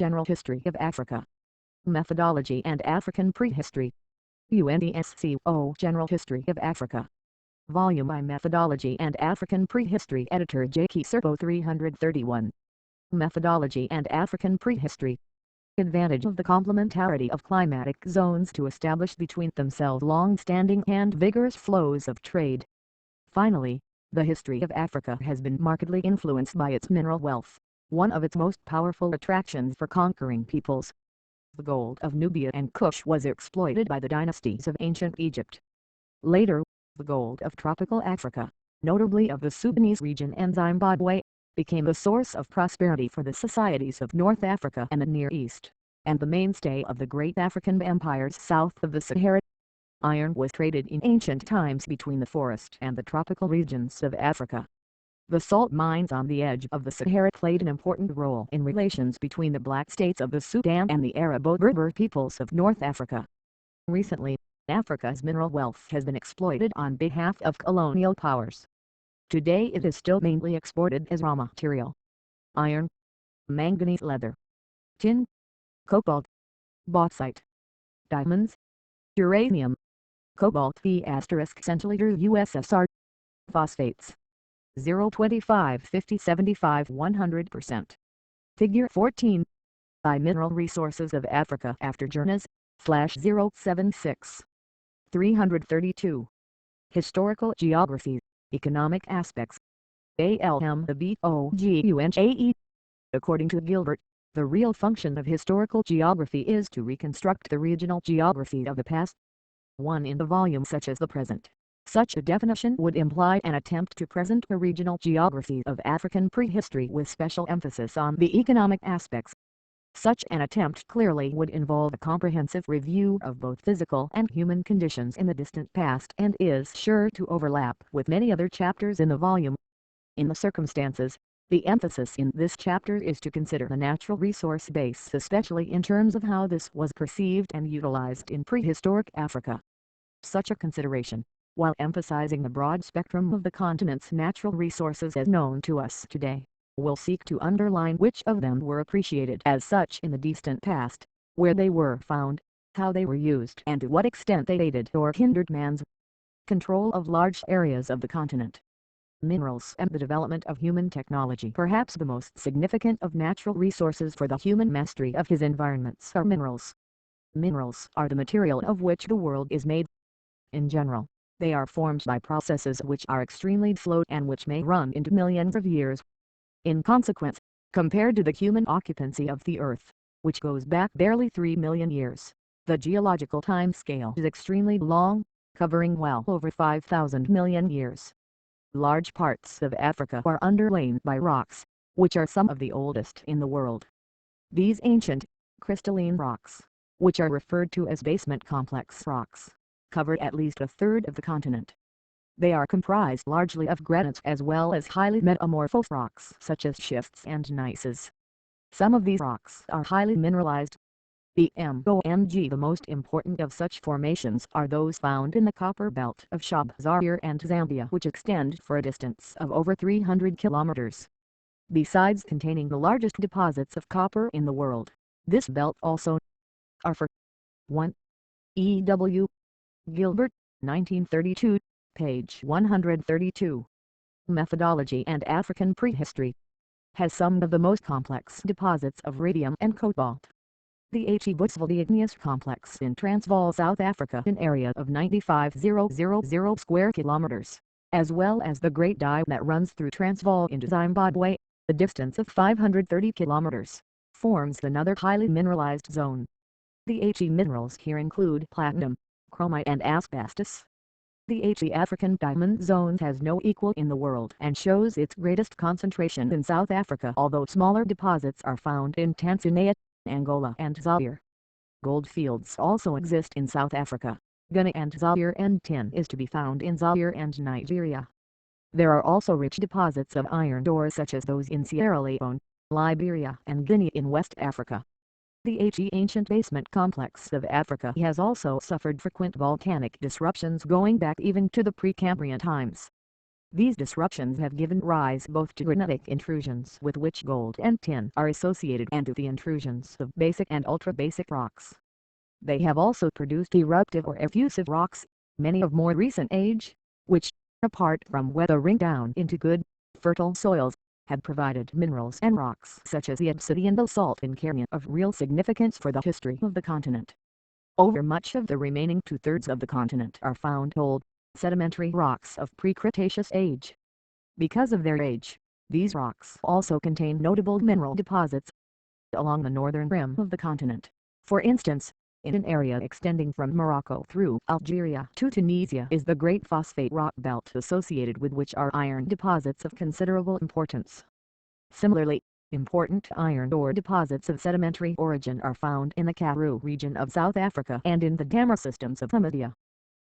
General History of Africa. Methodology and African Prehistory. UNESCO General History of Africa. Volume by Methodology and African Prehistory Editor J. K. Serbo 331. Methodology and African Prehistory. Advantage of the complementarity of climatic zones to establish between themselves long-standing and vigorous flows of trade. Finally, the history of Africa has been markedly influenced by its mineral wealth, one of its most powerful attractions for conquering peoples. The gold of Nubia and Kush was exploited by the dynasties of ancient Egypt. Later, the gold of tropical Africa, notably of the Sudanese region and Zimbabwe, became the source of prosperity for the societies of North Africa and the Near East, and the mainstay of the great African empires south of the Sahara. Iron was traded in ancient times between the forest and the tropical regions of Africa. The salt mines on the edge of the Sahara played an important role in relations between the black states of the Sudan and the Arabo-Berber peoples of North Africa. Recently, Africa's mineral wealth has been exploited on behalf of colonial powers. Today it is still mainly exported as raw material. Iron, manganese leather, tin, cobalt, bauxite, diamonds, uranium, cobalt V** centiliter USSR, phosphates, 0.25 50 75 100%. Figure 14. By Mineral Resources of Africa after Journas, /076. 332. Historical Geography, Economic Aspects. ALMBOGUNJE. According to Gilbert, the real function of historical geography is to reconstruct the regional geography of the past. 1. In the volume such as the present, such a definition would imply an attempt to present a regional geography of African prehistory with special emphasis on the economic aspects. Such an attempt clearly would involve a comprehensive review of both physical and human conditions in the distant past and is sure to overlap with many other chapters in the volume. In the circumstances, the emphasis in this chapter is to consider the natural resource base, especially in terms of how this was perceived and utilized in prehistoric Africa. Such a consideration, while emphasizing the broad spectrum of the continent's natural resources as known to us today, will seek to underline which of them were appreciated as such in the distant past, where they were found, how they were used and to what extent they aided or hindered man's control of large areas of the continent. Minerals and the development of human technology. Perhaps the most significant of natural resources for the human mastery of his environments are minerals. Minerals are the material of which the world is made. In general, they are formed by processes which are extremely slow and which may run into millions of years. In consequence, compared to the human occupancy of the earth, which goes back barely 3 million years, the geological time scale is extremely long, covering well over 5,000 million years. Large parts of Africa are underlain by rocks, which are some of the oldest in the world. These ancient, crystalline rocks, which are referred to as basement complex rocks, cover at least a third of the continent. They are comprised largely of granites as well as highly metamorphosed rocks such as schists and gneisses. Some of these rocks are highly mineralized. The most important of such formations are those found in the copper belt of Zaire and Zambia, which extend for a distance of over 300 kilometers. Besides containing the largest deposits of copper in the world, this belt also are for 1. E.W. Gilbert, 1932, page 132. Methodology and African Prehistory has some of the most complex deposits of radium and cobalt. The Bushveld igneous complex in Transvaal, South Africa, an area of 95,000 square kilometers, as well as the Great Dive that runs through Transvaal into Zimbabwe, a distance of 530 kilometers, forms another highly mineralized zone. The minerals here include platinum, chromite and asbestos. The African diamond zone has no equal in the world and shows its greatest concentration in South Africa, although smaller deposits are found in Tanzania, Angola and Zaire. Gold fields also exist in South Africa, Ghana and Zaire, and tin is to be found in Zaire and Nigeria. There are also rich deposits of iron ore such as those in Sierra Leone, Liberia and Guinea in West Africa. The ancient basement complex of Africa has also suffered frequent volcanic disruptions going back even to the Precambrian times. These disruptions have given rise both to granitic intrusions with which gold and tin are associated and to the intrusions of basic and ultra-basic rocks. They have also produced eruptive or effusive rocks, many of more recent age, which, apart from weathering down into good, fertile soils, have provided minerals and rocks such as the obsidian basalt in Carrion of real significance for the history of the continent. Over much of the remaining two-thirds of the continent are found old, sedimentary rocks of pre-Cretaceous age. Because of their age, these rocks also contain notable mineral deposits along the northern rim of the continent. For instance, in an area extending from Morocco through Algeria to Tunisia is the Great Phosphate Rock Belt associated with which are iron deposits of considerable importance. Similarly, important iron ore deposits of sedimentary origin are found in the Karoo region of South Africa and in the Dammer systems of Namibia.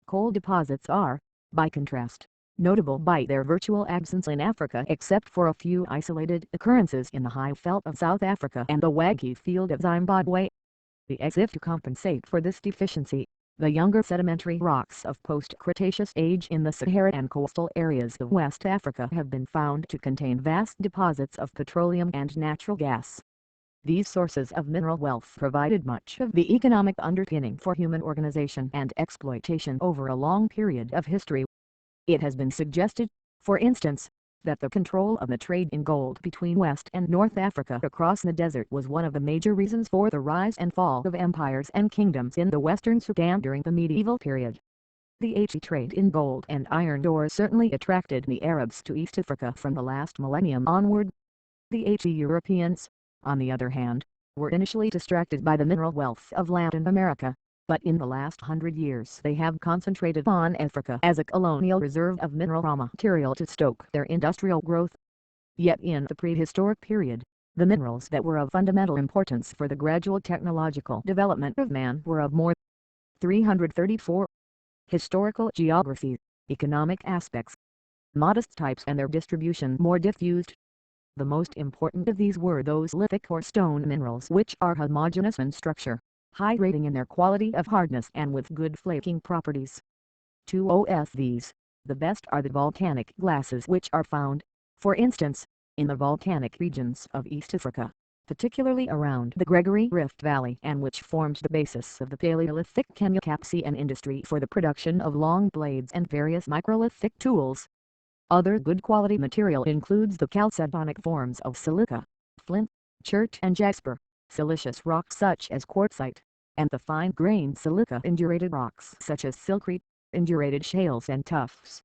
Coal deposits are, by contrast, notable by their virtual absence in Africa except for a few isolated occurrences in the high veld of South Africa and the Waggy field of Zimbabwe. As if to compensate for this deficiency, the younger sedimentary rocks of post-Cretaceous age in the Sahara and coastal areas of West Africa have been found to contain vast deposits of petroleum and natural gas. These sources of mineral wealth provided much of the economic underpinning for human organization and exploitation over a long period of history. It has been suggested, for instance, that the control of the trade in gold between West and North Africa across the desert was one of the major reasons for the rise and fall of empires and kingdoms in the Western Sudan during the medieval period. The trade in gold and iron ore certainly attracted the Arabs to East Africa from the last millennium onward. The Europeans, on the other hand, were initially distracted by the mineral wealth of Latin America, but in the last 100 years they have concentrated on Africa as a colonial reserve of mineral raw material to stoke their industrial growth. Yet in the prehistoric period, the minerals that were of fundamental importance for the gradual technological development of man were of more. 334. Historical geography, economic aspects. Modest types and their distribution more diffused. The most important of these were those lithic or stone minerals which are homogeneous in structure, high rating in their quality of hardness and with good flaking properties. 2 of these, the best are the volcanic glasses which are found, for instance, in the volcanic regions of East Africa, particularly around the Gregory Rift Valley and which formed the basis of the Paleolithic Kenya-Capsian industry for the production of long blades and various microlithic tools. Other good quality material includes the chalcedonic forms of silica, flint, chert and jasper, silicious rocks such as quartzite, and the fine-grained silica indurated rocks such as silcrete, indurated shales and tuffs.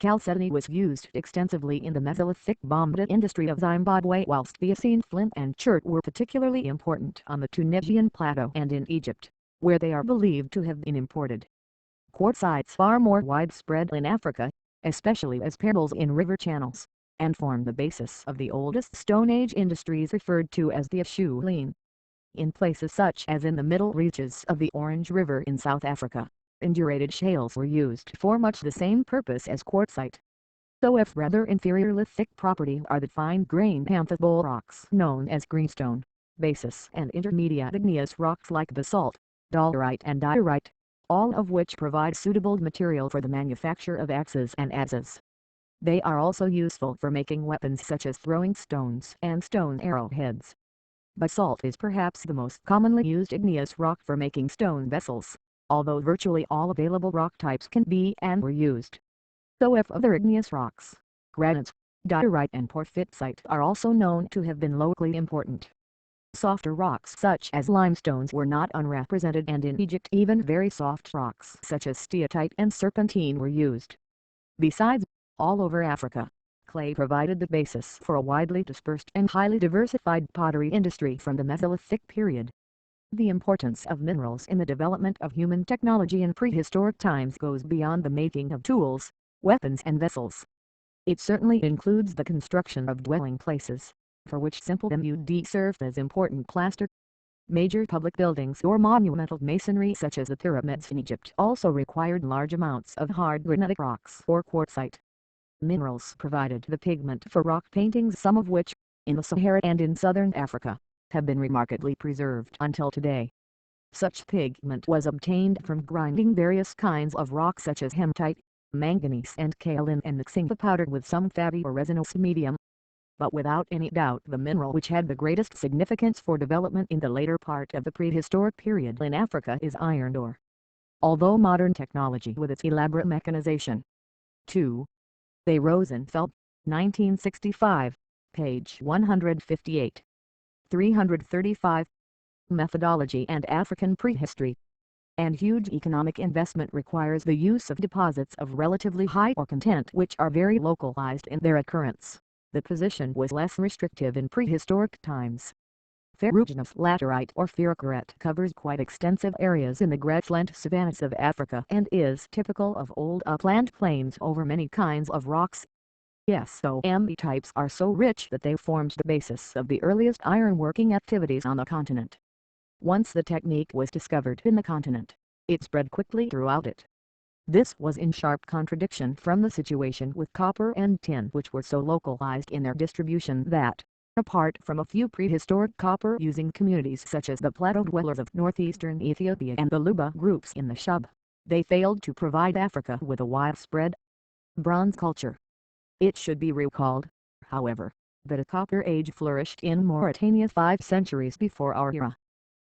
Chalcedony was used extensively in the Mesolithic bomba industry of Zimbabwe, whilst the Essene flint and chert were particularly important on the Tunisian plateau and in Egypt, where they are believed to have been imported. Quartzites are more widespread in Africa, especially as pebbles in river channels, and form the basis of the oldest Stone Age industries referred to as the Acheulean. In places such as in the middle reaches of the Orange River in South Africa, indurated shales were used for much the same purpose as quartzite. So of rather inferior lithic property are the fine-grained amphibole rocks known as greenstone, basis and intermediate igneous rocks like basalt, dolerite and diorite, all of which provide suitable material for the manufacture of axes and adzes. They are also useful for making weapons such as throwing stones and stone arrowheads. Basalt is perhaps the most commonly used igneous rock for making stone vessels, although virtually all available rock types can be and were used. So of other igneous rocks, granites, diorite and porphyrite are also known to have been locally important. Softer rocks such as limestones were not unrepresented, and in Egypt even very soft rocks such as steatite and serpentine were used. Besides, all over Africa, clay provided the basis for a widely dispersed and highly diversified pottery industry from the Mesolithic period. The importance of minerals in the development of human technology in prehistoric times goes beyond the making of tools, weapons and vessels. It certainly includes the construction of dwelling places, for which simple mud served as important plaster. Major public buildings or monumental masonry such as the pyramids in Egypt also required large amounts of hard granitic rocks or quartzite. Minerals provided the pigment for rock paintings, some of which, in the Sahara and in southern Africa, have been remarkably preserved until today. Such pigment was obtained from grinding various kinds of rock such as hematite, manganese and kaolin, and mixing the powder with some fatty or resinous medium. But without any doubt the mineral which had the greatest significance for development in the later part of the prehistoric period in Africa is iron ore. Although modern technology with its elaborate mechanization. 2. A. Rosenfeld, 1965, page 158. 335. Methodology and African prehistory. And huge economic investment requires the use of deposits of relatively high ore content which are very localized in their occurrence. The position was less restrictive in prehistoric times. Ferruginous laterite or ferrocarite covers quite extensive areas in the grassland savannas of Africa and is typical of old upland plains over many kinds of rocks. SOMB types are so rich that they formed the basis of the earliest ironworking activities on the continent. Once the technique was discovered in the continent, it spread quickly throughout it. This was in sharp contradiction from the situation with copper and tin, which were so localized in their distribution that, apart from a few prehistoric copper-using communities such as the plateau dwellers of northeastern Ethiopia and the Luba groups in the Shub, they failed to provide Africa with a widespread bronze culture. It should be recalled, however, that a copper age flourished in Mauritania 5 centuries before our era.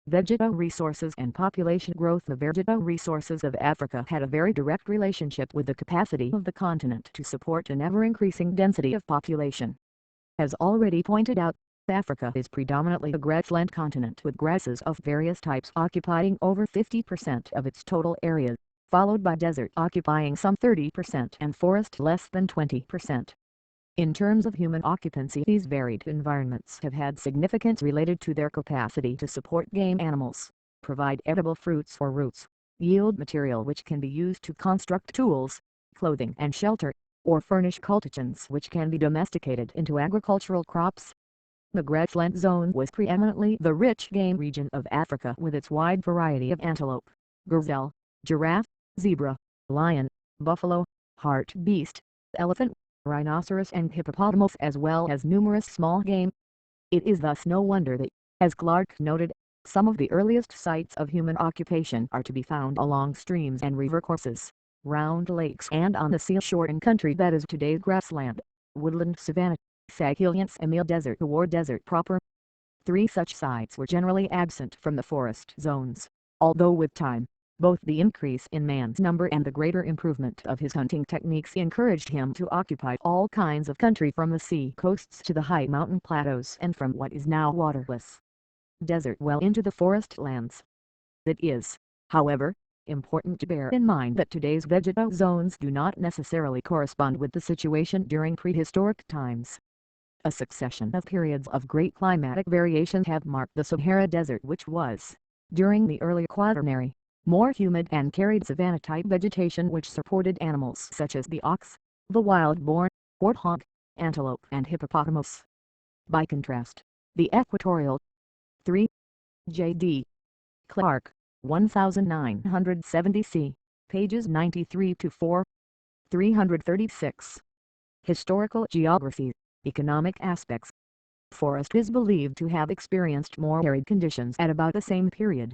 Vegetal resources and population growth. The vegetal resources of Africa had a very direct relationship with the capacity of the continent to support an ever-increasing density of population. As already pointed out, Africa is predominantly a grassland continent with grasses of various types occupying over 50% of its total area, followed by desert occupying some 30% and forest less than 20%. In terms of human occupancy, these varied environments have had significance related to their capacity to support game animals, provide edible fruits or roots, yield material which can be used to construct tools, clothing and shelter, or furnish cultigens which can be domesticated into agricultural crops. The grassland zone was preeminently the rich game region of Africa with its wide variety of antelope, gazelle, giraffe, zebra, lion, buffalo, hartebeest, elephant, rhinoceros and hippopotamus, as well as numerous small game. It is thus no wonder that, as Clark noted, some of the earliest sites of human occupation are to be found along streams and river courses, round lakes and on the seashore in country that is today's grassland, woodland savanna, Sahelien Emile Desert or desert proper. 3 such sites were generally absent from the forest zones, although with time, both the increase in man's number and the greater improvement of his hunting techniques encouraged him to occupy all kinds of country from the sea coasts to the high mountain plateaus and from what is now waterless desert well into the forest lands. It is, however, important to bear in mind that today's vegetal zones do not necessarily correspond with the situation during prehistoric times. A succession of periods of great climatic variation have marked the Sahara Desert, which was, during the early Quaternary, more humid and carried savanna-type vegetation which supported animals such as the ox, the wild-boar, warthog, antelope and hippopotamus. By contrast, the equatorial 3. J.D. Clark, 1970 c. pages 93-4. 336. Historical geography, economic aspects. Forest is believed to have experienced more arid conditions at about the same period.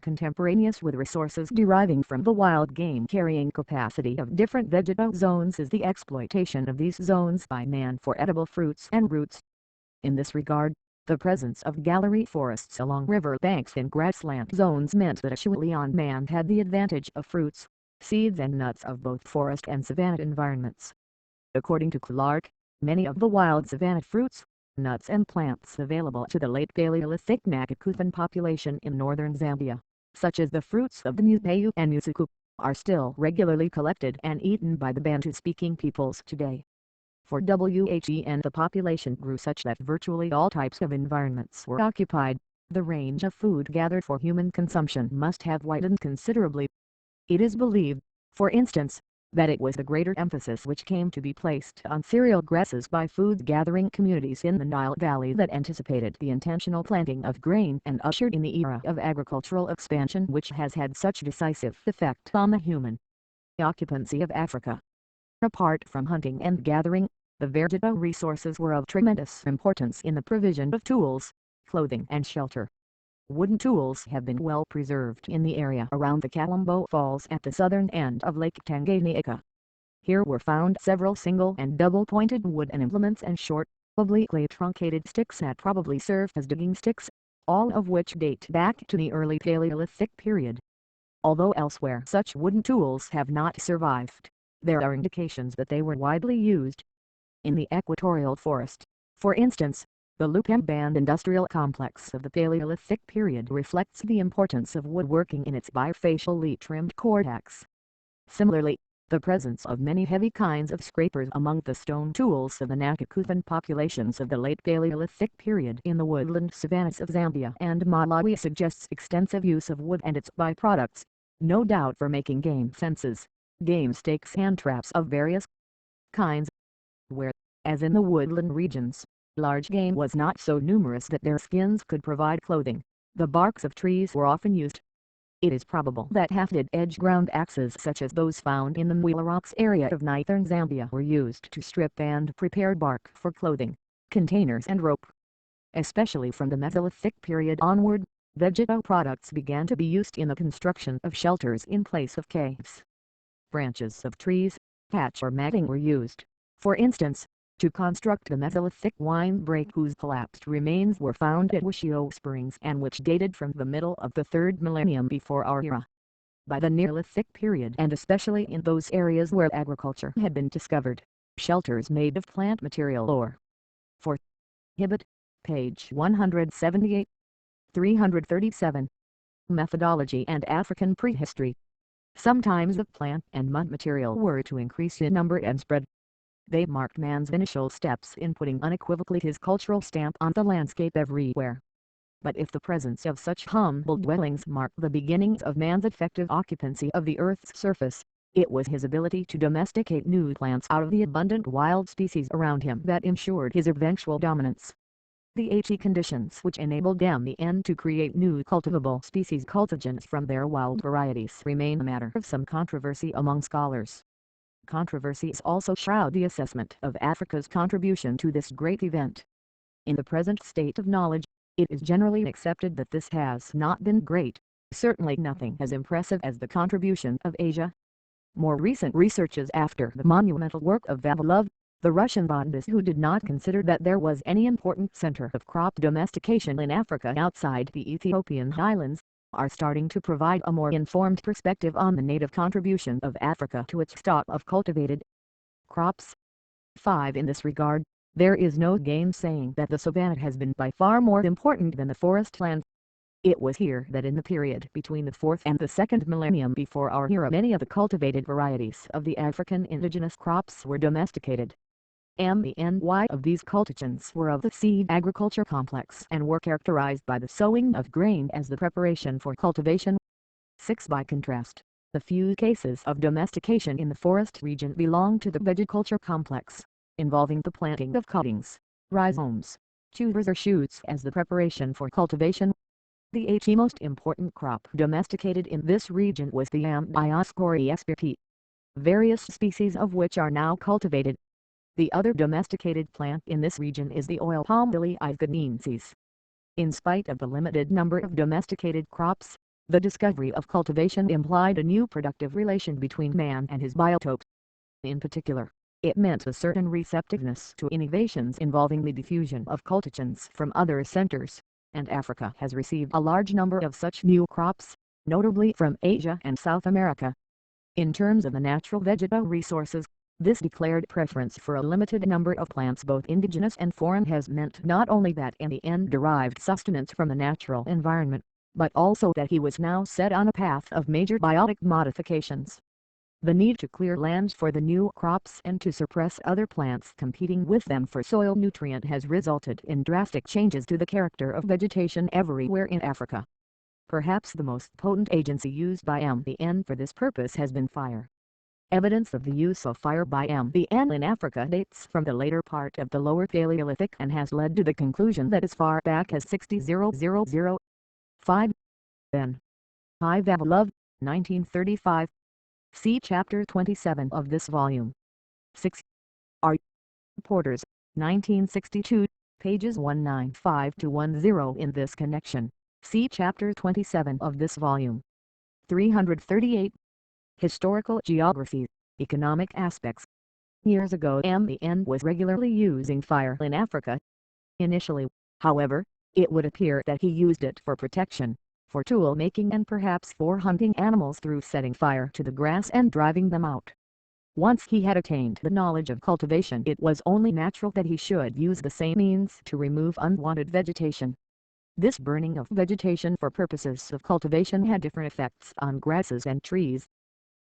Contemporaneous with resources deriving from the wild game carrying capacity of different vegetal zones is the exploitation of these zones by man for edible fruits and roots. In this regard, the presence of gallery forests along river banks in grassland zones meant that Acheulean man had the advantage of fruits, seeds and nuts of both forest and savanna environments. According to Clark, many of the wild savanna fruits, nuts and plants available to the late Paleolithic Nakakuthan population in northern Zambia, such as the fruits of the mupayu and musuku, are still regularly collected and eaten by the Bantu-speaking peoples today. For WHEN the population grew such that virtually all types of environments were occupied, the range of food gathered for human consumption must have widened considerably. It is believed, for instance, that it was the greater emphasis which came to be placed on cereal grasses by food-gathering communities in the Nile Valley that anticipated the intentional planting of grain and ushered in the era of agricultural expansion which has had such decisive effect on the human occupancy of Africa. Apart from hunting and gathering, the vegetal resources were of tremendous importance in the provision of tools, clothing and shelter. Wooden tools have been well preserved in the area around the Kalambo Falls at the southern end of Lake Tanganyika. Here were found several single and double-pointed wooden implements and short, obliquely truncated sticks that probably served as digging sticks, all of which date back to the early Paleolithic period. Although elsewhere such wooden tools have not survived, there are indications that they were widely used. In the equatorial forest, for instance, the Lupem Band industrial complex of the Paleolithic period reflects the importance of woodworking in its bifacially trimmed cortex. Similarly, the presence of many heavy kinds of scrapers among the stone tools of the Nakakuthan populations of the late Paleolithic period in the woodland savannas of Zambia and Malawi suggests extensive use of wood and its byproducts, no doubt for making game fences, game stakes and traps of various kinds, where, as in the woodland regions, large game was not so numerous that their skins could provide clothing. The barks of trees were often used. It is probable that hafted edge-ground axes such as those found in the Mwila Rocks area of northern Zambia were used to strip and prepare bark for clothing, containers and rope. Especially from the Mesolithic period onward, vegetal products began to be used in the construction of shelters in place of caves. Branches of trees, thatch or matting were used, for instance, to construct the Mesolithic windbreak whose collapsed remains were found at Wishio Springs and which dated from the middle of the 3rd millennium before our era. By the Neolithic period and especially in those areas where agriculture had been discovered, shelters made of plant material or for Hibbett, page 178, 337. Methodology and African prehistory. Sometimes the plant and mud material were to increase in number and spread. They marked man's initial steps in putting unequivocally his cultural stamp on the landscape everywhere. But if the presence of such humble dwellings marked the beginnings of man's effective occupancy of the earth's surface, it was his ability to domesticate new plants out of the abundant wild species around him that ensured his eventual dominance. The conditions which enabled MN to create new cultivable species cultigens from their wild varieties remain a matter of some controversy among scholars. Controversies also shroud the assessment of Africa's contribution to this great event. In the present state of knowledge, it is generally accepted that this has not been great, certainly nothing as impressive as the contribution of Asia. More recent researches after the monumental work of Vavilov, the Russian botanist who did not consider that there was any important center of crop domestication in Africa outside the Ethiopian highlands, are starting to provide a more informed perspective on the native contribution of Africa to its stock of cultivated crops. 5. In this regard, there is no gainsaying that the savanna has been by far more important than the forest land. It was here that in the period between the 4th and the 2nd millennium before our era many of the cultivated varieties of the African indigenous crops were domesticated. Many of these cultigens were of the seed agriculture complex and were characterized by the sowing of grain as the preparation for cultivation. 6. By contrast, the few cases of domestication in the forest region belong to the viticulture complex, involving the planting of cuttings, rhizomes, tubers or shoots as the preparation for cultivation. The most important crop domesticated in this region was the Dioscorea spp, various species of which are now cultivated. The other domesticated plant in this region is the oil palm Iliaeganensis. In spite of the limited number of domesticated crops, the discovery of cultivation implied a new productive relation between man and his biotopes. In particular, it meant a certain receptiveness to innovations involving the diffusion of cultigens from other centers, and Africa has received a large number of such new crops, notably from Asia and South America. In terms of the natural vegetal resources, this declared preference for a limited number of plants both indigenous and foreign has meant not only that MN derived sustenance from the natural environment, but also that he was now set on a path of major biotic modifications. The need to clear lands for the new crops and to suppress other plants competing with them for soil nutrient has resulted in drastic changes to the character of vegetation everywhere in Africa. Perhaps the most potent agency used by MN for this purpose has been fire. Evidence of the use of fire by MN in Africa dates from the later part of the Lower Paleolithic and has led to the conclusion that as far back as 60,000. 5. Then. I. Vavilov, 1935. See Chapter 27 of this volume. 6. R. Porters, 1962, pages 195 to 10 in this connection. See Chapter 27 of this volume. 338. Historical geography. Economic aspects. Years ago MN was regularly using fire in Africa. Initially, however, it would appear that he used it for protection, for tool making and perhaps for hunting animals through setting fire to the grass and driving them out. Once he had attained the knowledge of cultivation, it was only natural that he should use the same means to remove unwanted vegetation. This burning of vegetation for purposes of cultivation had different effects on grasses and trees.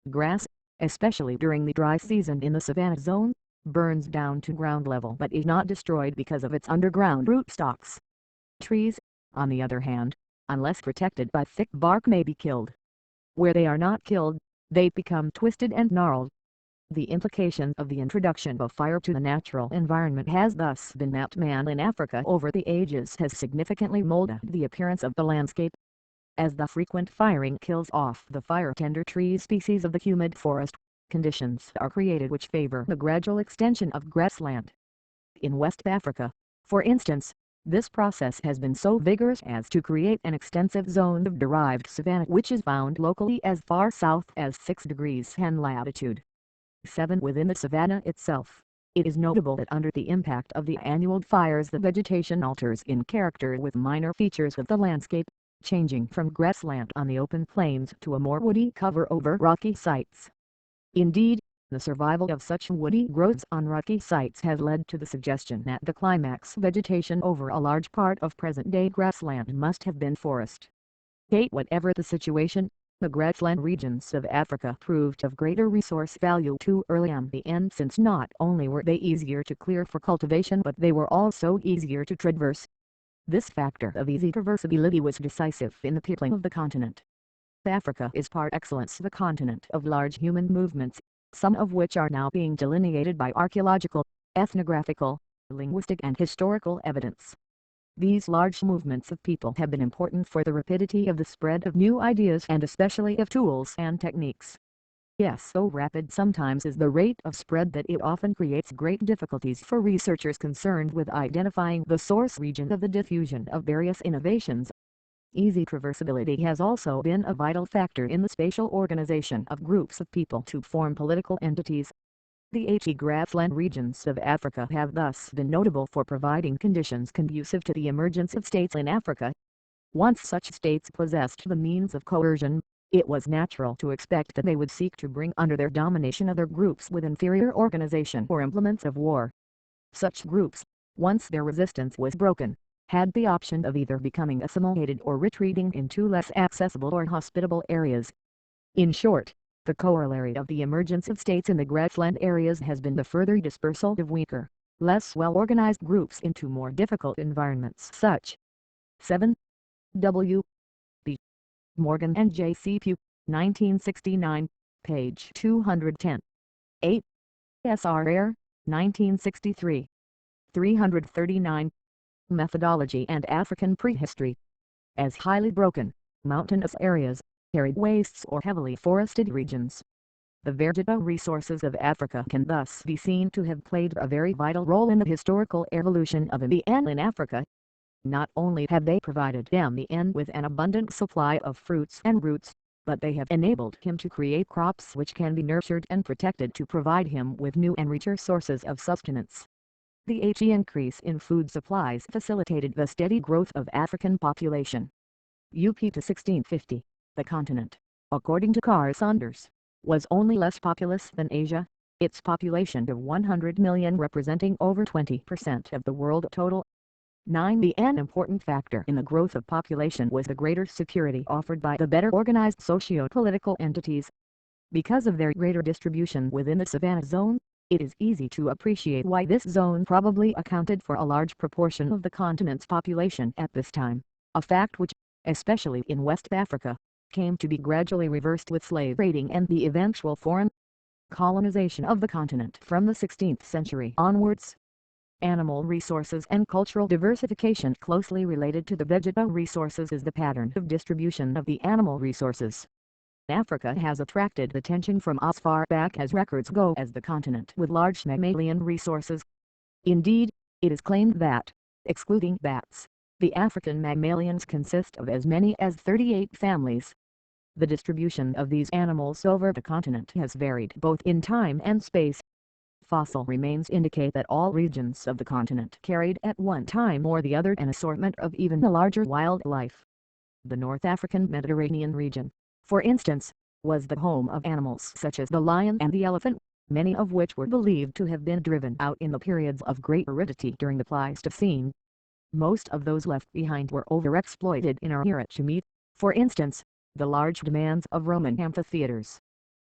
Grass, especially during the dry season in the savanna zone, burns down to ground level but is not destroyed because of its underground rootstocks. Trees, on the other hand, unless protected by thick bark, may be killed. Where they are not killed, they become twisted and gnarled. The implication of the introduction of fire to the natural environment has thus been that man in Africa over the ages has significantly molded the appearance of the landscape. As the frequent firing kills off the fire-tender tree species of the humid forest, conditions are created which favor the gradual extension of grassland. In West Africa, for instance, this process has been so vigorous as to create an extensive zone of derived savanna which is found locally as far south as 6 degrees N latitude. 7. Within the savanna itself, it is notable that under the impact of the annual fires the vegetation alters in character with minor features of the landscape, changing from grassland on the open plains to a more woody cover over rocky sites. Indeed, the survival of such woody growths on rocky sites has led to the suggestion that the climax vegetation over a large part of present-day grassland must have been forest. 8. Whatever the situation, the grassland regions of Africa proved of greater resource value to early MN since not only were they easier to clear for cultivation but they were also easier to traverse. This factor of easy traversability was decisive in the peopling of the continent. Africa is par excellence the continent of large human movements, some of which are now being delineated by archaeological, ethnographical, linguistic and historical evidence. These large movements of people have been important for the rapidity of the spread of new ideas and especially of tools and techniques. Yes, so rapid sometimes is the rate of spread that it often creates great difficulties for researchers concerned with identifying the source region of the diffusion of various innovations. Easy traversability has also been a vital factor in the spatial organization of groups of people to form political entities. The grassland regions of Africa have thus been notable for providing conditions conducive to the emergence of states in Africa. Once such states possessed the means of coercion, it was natural to expect that they would seek to bring under their domination other groups with inferior organization or implements of war. Such groups, once their resistance was broken, had the option of either becoming assimilated or retreating into less accessible or hospitable areas. In short, the corollary of the emergence of states in the grassland areas has been the further dispersal of weaker, less well-organized groups into more difficult environments such. 7. W. B. Morgan and J. C. Pugh, 1969, page 210. 8. S. R. Ayer, 1963. 339. Methodology and African Prehistory. As highly broken, mountainous areas, arid wastes or heavily forested regions. The vegetal resources of Africa can thus be seen to have played a very vital role in the historical evolution of MN in Africa. Not only have they provided MN with an abundant supply of fruits and roots, but they have enabled him to create crops which can be nurtured and protected to provide him with new and richer sources of sustenance. The increase in food supplies facilitated the steady growth of African population. UP to 1650. The continent, according to Carl Saunders, was only less populous than Asia, its population of 100 million representing over 20% of the world total. 9. An important factor in the growth of population was the greater security offered by the better organized socio-political entities. Because of their greater distribution within the savanna zone, it is easy to appreciate why this zone probably accounted for a large proportion of the continent's population at this time, a fact which, especially in West Africa, came to be gradually reversed with slave raiding and the eventual foreign colonization of the continent from the 16th century onwards. Animal resources and cultural diversification closely related to the vegetal resources is the pattern of distribution of the animal resources. Africa has attracted attention from as far back as records go as the continent with large mammalian resources. Indeed, it is claimed that, excluding bats, the African mammalians consist of as many as 38 families. The distribution of these animals over the continent has varied both in time and space. Fossil remains indicate that all regions of the continent carried at one time or the other an assortment of even larger wildlife. The North African Mediterranean region, for instance, was the home of animals such as the lion and the elephant, many of which were believed to have been driven out in the periods of great aridity during the Pleistocene. Most of those left behind were overexploited in our era to meet, for instance, the large demands of Roman amphitheaters.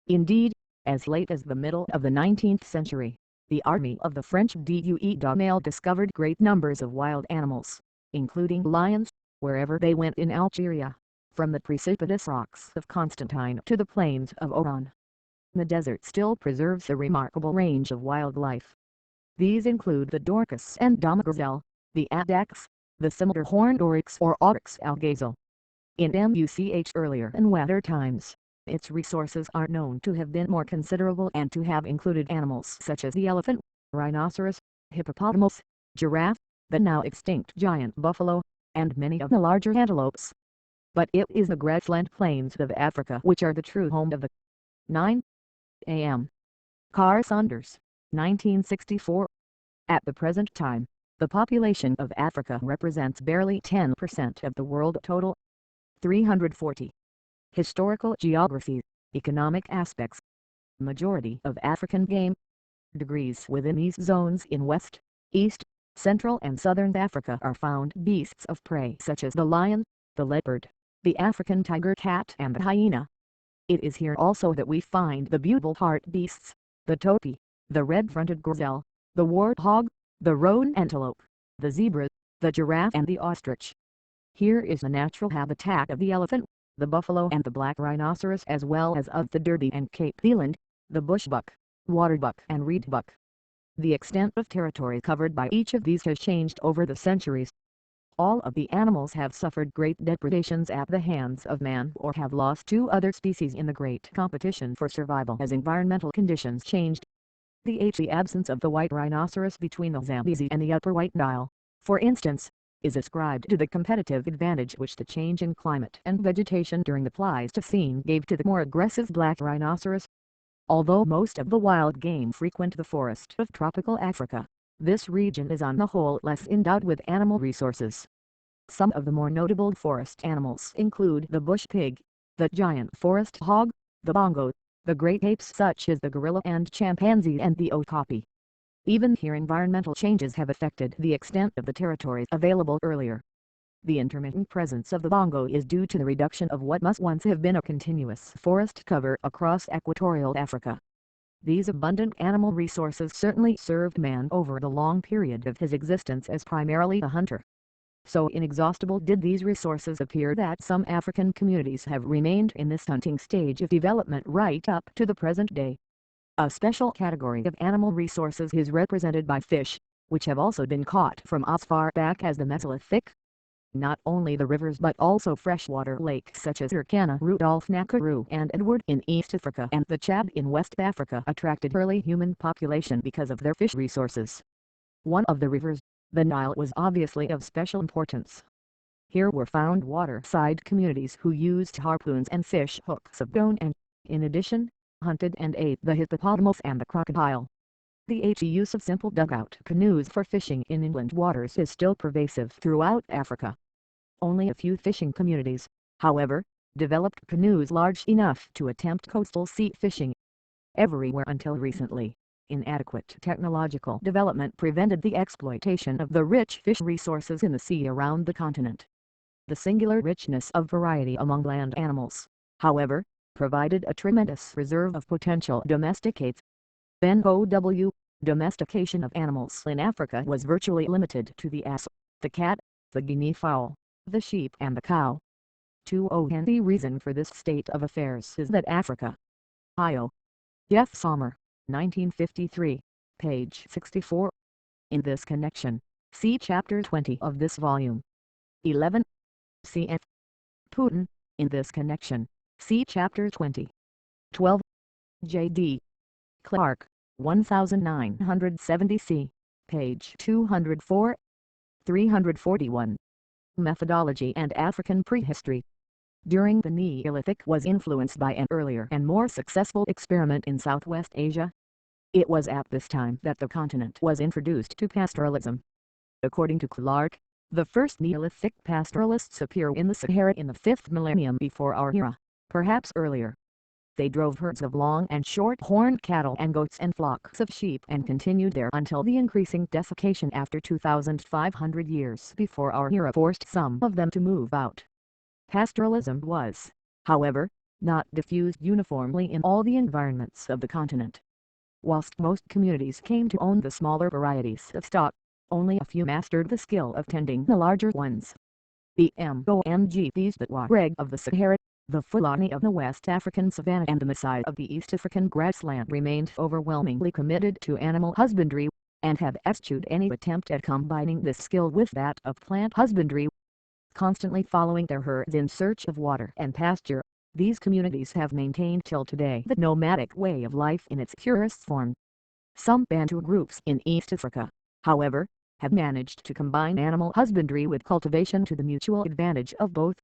Indeed, as late as the middle of the 19th century, the army of the French Duc d'Aumale discovered great numbers of wild animals, including lions, wherever they went in Algeria, from the precipitous rocks of Constantine to the plains of Oran. The desert still preserves a remarkable range of wildlife. These include the Dorcas and Dama gazelle, the Adax, the scimitar horned oryx or Oryx algazel. In much earlier and wetter times, its resources are known to have been more considerable and to have included animals such as the elephant, rhinoceros, hippopotamus, giraffe, the now extinct giant buffalo, and many of the larger antelopes. But it is the grassland plains of Africa which are the true home of the 9 a.m. Carr Saunders, 1964. At the present time, the population of Africa represents barely 10% of the world total. 340. Historical geography, economic aspects. Majority of African game. Degrees within these zones in West, East, Central and Southern Africa are found beasts of prey such as the lion, the leopard, the African tiger cat and the hyena. It is here also that we find the bugle heart beasts, the topi, the red-fronted gazelle, the warthog, the roan antelope, the zebra, the giraffe and the ostrich. Here is the natural habitat of the elephant, the buffalo and the black rhinoceros as well as of the Derby and Cape eland, the bushbuck, waterbuck and reedbuck. The extent of territory covered by each of these has changed over the centuries. All of the animals have suffered great depredations at the hands of man or have lost to other species in the great competition for survival as environmental conditions changed. The absence of the white rhinoceros between the Zambezi and the Upper White Nile, for instance, is ascribed to the competitive advantage which the change in climate and vegetation during the Pleistocene gave to the more aggressive black rhinoceros. Although most of the wild game frequent the forest of tropical Africa, this region is on the whole less endowed with animal resources. Some of the more notable forest animals include the bush pig, the giant forest hog, the bongo, the great apes such as the gorilla and chimpanzee and the okapi. Even here environmental changes have affected the extent of the territories available earlier. The intermittent presence of the bongo is due to the reduction of what must once have been a continuous forest cover across equatorial Africa. These abundant animal resources certainly served man over the long period of his existence as primarily a hunter. So inexhaustible did these resources appear that some African communities have remained in this hunting stage of development right up to the present day. A special category of animal resources is represented by fish, which have also been caught from as far back as the Mesolithic. Not only the rivers but also freshwater lakes such as Turkana, Rudolph Nakaru and Edward in East Africa and the Chad in West Africa attracted early human population because of their fish resources. One of the rivers, the Nile, was obviously of special importance. Here were found waterside communities who used harpoons and fish hooks of bone and, in addition, hunted and ate the hippopotamus and the crocodile. The use of simple dugout canoes for fishing in inland waters is still pervasive throughout Africa. Only a few fishing communities, however, developed canoes large enough to attempt coastal sea fishing. Everywhere until recently, inadequate technological development prevented the exploitation of the rich fish resources in the sea around the continent. The singular richness of variety among land animals, however, provided a tremendous reserve of potential domesticates. Domestication of animals in Africa was virtually limited to the ass, the cat, the guinea fowl, the sheep and the cow. The reason for this state of affairs is that Africa. Io. F. Sommer, 1953, page 64. In this connection, see chapter 20 of this volume. 11. Cf. Putin, in this connection, see chapter 20. 12. J.D. Clark, 1970 c. page 204. 341. Methodology and African Prehistory. during the Neolithic was influenced by an earlier and more successful experiment in Southwest Asia. It was at this time that the continent was introduced to pastoralism. According to Clark, the first Neolithic pastoralists appear in the Sahara in the 5th millennium before our era, perhaps earlier. They drove herds of long and short-horned cattle and goats and flocks of sheep and continued there until the increasing desiccation after 2,500 years before our era forced some of them to move out. Pastoralism was, however, not diffused uniformly in all the environments of the continent. Whilst most communities came to own the smaller varieties of stock, only a few mastered the skill of tending the larger ones. The Mong's that Tuareg of the Sahara, the Fulani of the West African savanna and the Maasai of the East African grassland remained overwhelmingly committed to animal husbandry, and have eschewed any attempt at combining this skill with that of plant husbandry. Constantly following their herds in search of water and pasture, these communities have maintained till today the nomadic way of life in its purest form. Some Bantu groups in East Africa, however, have managed to combine animal husbandry with cultivation to the mutual advantage of both.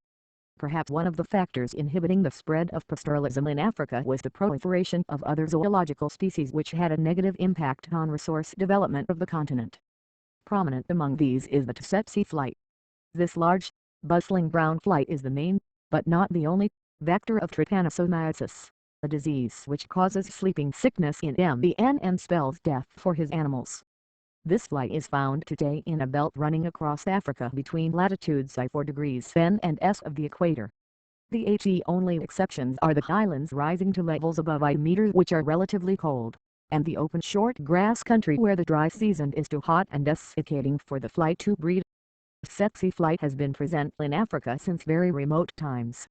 Perhaps one of the factors inhibiting the spread of pastoralism in Africa was the proliferation of other zoological species which had a negative impact on resource development of the continent. Prominent among these is the tsetse flight. This large, bustling brown flight is the main, but not the only, vector of trypanosomiasis, a disease which causes sleeping sickness in MBN and spells death for his animals. This flight is found today in a belt running across Africa between latitudes I4 degrees N and S of the equator. The only exceptions are the islands rising to levels above I meters which are relatively cold, and the open short grass country where the dry season is too hot and desiccating for the flight to breed. Tsetse flight has been present in Africa since very remote times.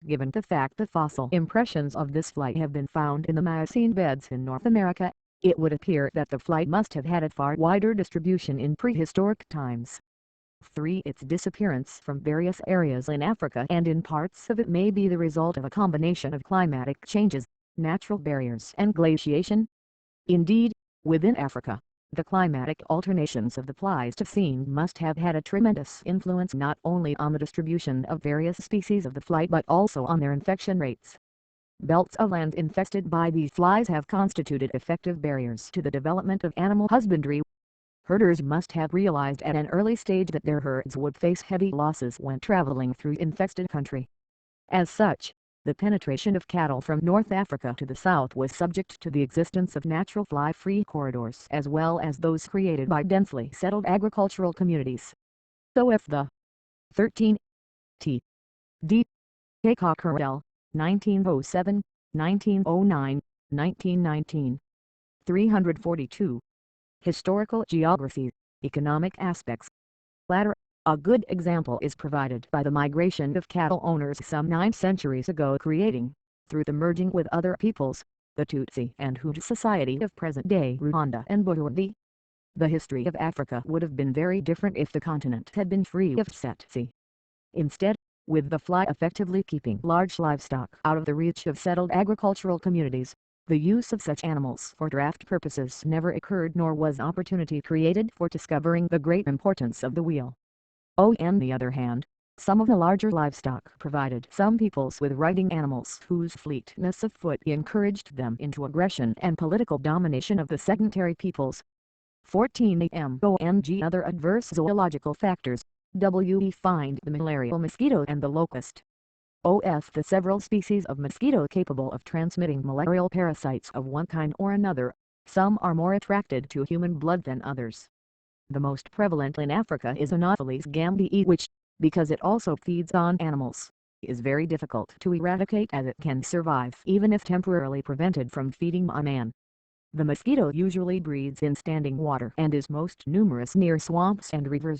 Given the fact that fossil impressions of this flight have been found in the Miocene beds in North America, it would appear that the flight must have had a far wider distribution in prehistoric times. 3. Its disappearance from various areas in Africa and in parts of it may be the result of a combination of climatic changes, natural barriers and glaciation. Indeed, within Africa, the climatic alternations of the Pleistocene must have had a tremendous influence not only on the distribution of various species of the flight but also on their infection rates. Belts of land infested by these flies have constituted effective barriers to the development of animal husbandry. Herders must have realized at an early stage that their herds would face heavy losses when traveling through infested country. As such, the penetration of cattle from North Africa to the south was subject to the existence of natural fly-free corridors as well as those created by densely settled agricultural communities. So if the 13. T. D. K. Cockerell, 1907, 1909, 1919. 342. Historical geography, economic aspects. Latter, a good example is provided by the migration of cattle owners some 9 centuries ago creating, through the merging with other peoples, the Tutsi and Hutu society of present-day Rwanda and Burundi. The history of Africa would have been very different if the continent had been free of tsetse. Instead, with the fly effectively keeping large livestock out of the reach of settled agricultural communities, the use of such animals for draft purposes never occurred nor was opportunity created for discovering the great importance of the wheel. On the other hand, some of the larger livestock provided some peoples with riding animals whose fleetness of foot encouraged them into aggression and political domination of the sedentary peoples. 14. Other adverse zoological factors. Find the malarial mosquito and the locust. The several species of mosquito capable of transmitting malarial parasites of one kind or another, some are more attracted to human blood than others. The most prevalent in Africa is Anopheles gambiae which, because it also feeds on animals, is very difficult to eradicate as it can survive even if temporarily prevented from feeding on man. The mosquito usually breeds in standing water and is most numerous near swamps and rivers.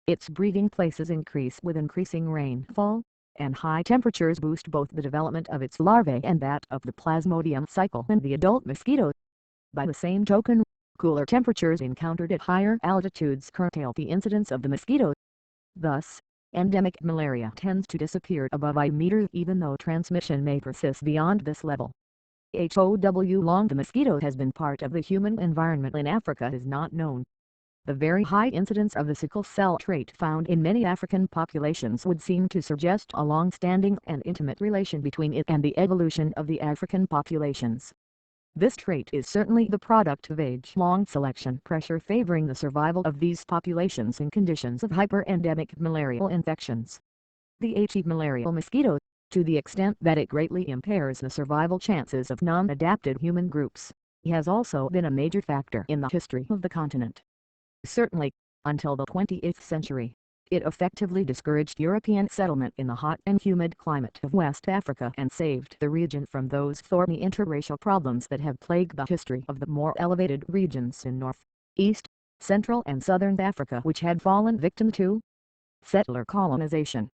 Its breeding places increase with increasing rainfall, and high temperatures boost both the development of its larvae and that of the plasmodium cycle in the adult mosquito. By the same token, cooler temperatures encountered at higher altitudes curtail the incidence of the mosquito. Thus, endemic malaria tends to disappear above I meters even though transmission may persist beyond this level. How long the mosquito has been part of the human environment in Africa is not known. The very high incidence of the sickle cell trait found in many African populations would seem to suggest a long-standing and intimate relation between it and the evolution of the African populations. This trait is certainly the product of age-long selection pressure favoring the survival of these populations in conditions of hyperendemic malarial infections. The malarial mosquito, to the extent that it greatly impairs the survival chances of non-adapted human groups, has also been a major factor in the history of the continent. Certainly, until the 20th century, it effectively discouraged European settlement in the hot and humid climate of West Africa and saved the region from those thorny interracial problems that have plagued the history of the more elevated regions in North, East, Central and Southern Africa which had fallen victim to settler colonization.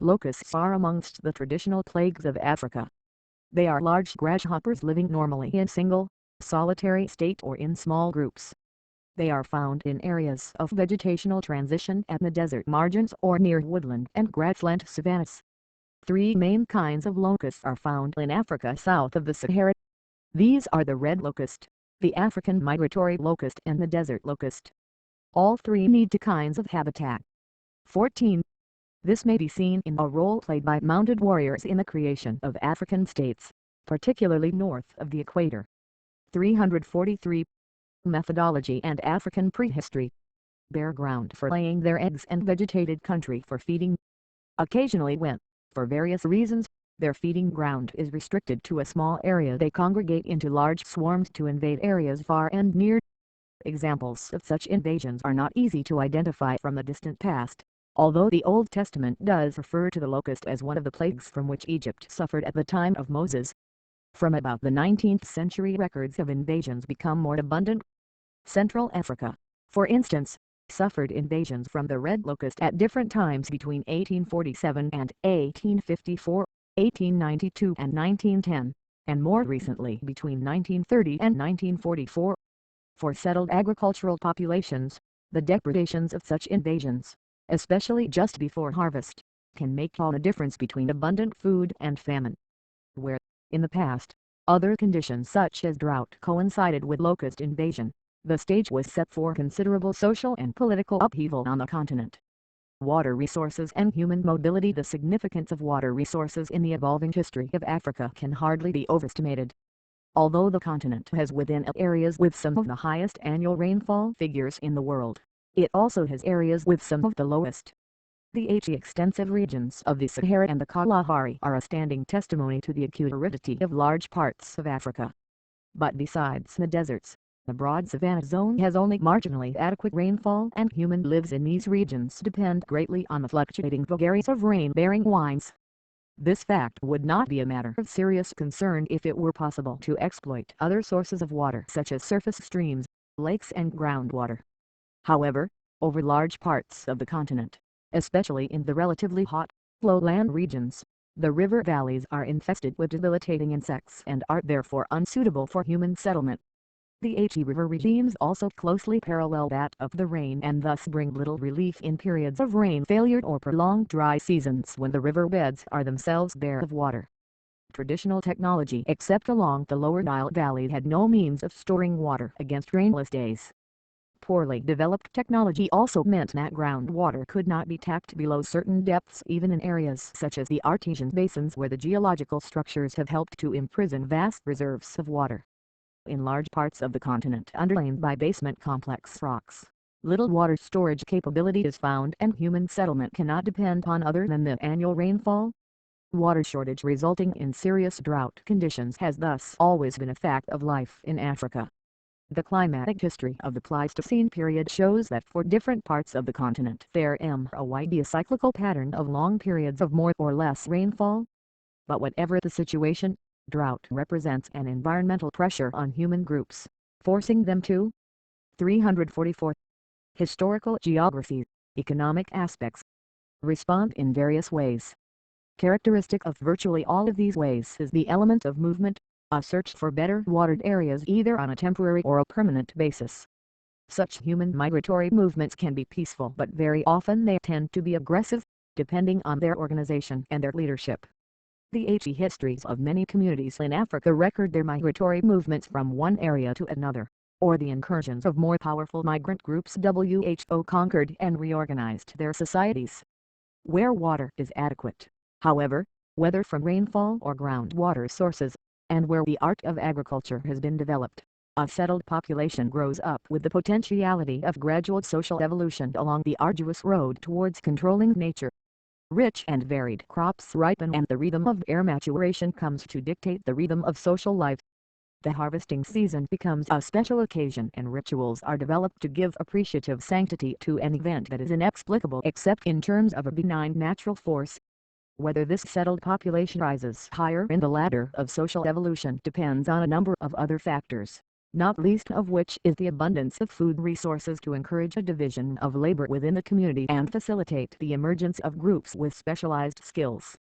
Locusts are amongst the traditional plagues of Africa. They are large grasshoppers living normally in single, solitary state or in small groups. They are found in areas of vegetational transition at the desert margins or near woodland and grassland savannas. Three main kinds of locusts are found in Africa south of the Sahara. These are the red locust, the African migratory locust and the desert locust. All three need two kinds of habitat. 14. This may be seen in a role played by mounted warriors in the creation of African states, particularly north of the equator. 343. Methodology and African prehistory. Bare ground for laying their eggs and vegetated country for feeding. Occasionally when, for various reasons, their feeding ground is restricted to a small area they congregate into large swarms to invade areas far and near. Examples of such invasions are not easy to identify from the distant past, although the Old Testament does refer to the locust as one of the plagues from which Egypt suffered at the time of Moses. From about the 19th century records of invasions become more abundant. Central Africa, for instance, suffered invasions from the red locust at different times between 1847 and 1854, 1892 and 1910, and more recently between 1930 and 1944. For settled agricultural populations, the depredations of such invasions, especially just before harvest, can make all the difference between abundant food and famine. Where, in the past, other conditions such as drought coincided with locust invasion, the stage was set for considerable social and political upheaval on the continent. Water resources and human mobility. The significance of water resources in the evolving history of Africa can hardly be overestimated. Although the continent has within it areas with some of the highest annual rainfall figures in the world, it also has areas with some of the lowest. The extensive regions of the Sahara and the Kalahari are a standing testimony to the acute aridity of large parts of Africa. But besides the deserts, the broad savanna zone has only marginally adequate rainfall, and human lives in these regions depend greatly on the fluctuating vagaries of rain-bearing winds. This fact would not be a matter of serious concern if it were possible to exploit other sources of water such as surface streams, lakes and groundwater. However, over large parts of the continent, especially in the relatively hot, lowland regions, the river valleys are infested with debilitating insects and are therefore unsuitable for human settlement. The river regimes also closely parallel that of the rain and thus bring little relief in periods of rain failure or prolonged dry seasons when the river beds are themselves bare of water. Traditional technology except along the lower Nile Valley had no means of storing water against rainless days. Poorly developed technology also meant that groundwater could not be tapped below certain depths even in areas such as the artesian basins where the geological structures have helped to imprison vast reserves of water. In large parts of the continent underlain by basement complex rocks, little water storage capability is found and human settlement cannot depend on other than the annual rainfall. Water shortage resulting in serious drought conditions has thus always been a fact of life in Africa. The climatic history of the Pleistocene period shows that for different parts of the continent there is a widely cyclical pattern of long periods of more or less rainfall. But whatever the situation, drought represents an environmental pressure on human groups, forcing them to 344. Historical geography, economic aspects, respond in various ways. Characteristic of virtually all of these ways is the element of movement, a search for better watered areas either on a temporary or a permanent basis. Such human migratory movements can be peaceful but very often they tend to be aggressive, depending on their organization and their leadership. The histories of many communities in Africa record their migratory movements from one area to another, or the incursions of more powerful migrant groups. Who conquered and reorganized their societies. Where water is adequate, however, whether from rainfall or groundwater sources, and where the art of agriculture has been developed, a settled population grows up with the potentiality of gradual social evolution along the arduous road towards controlling nature. Rich and varied crops ripen and the rhythm of air maturation comes to dictate the rhythm of social life. The harvesting season becomes a special occasion and rituals are developed to give appreciative sanctity to an event that is inexplicable except in terms of a benign natural force. Whether this settled population rises higher in the ladder of social evolution depends on a number of other factors, not least of which is the abundance of food resources to encourage a division of labor within the community and facilitate the emergence of groups with specialized skills.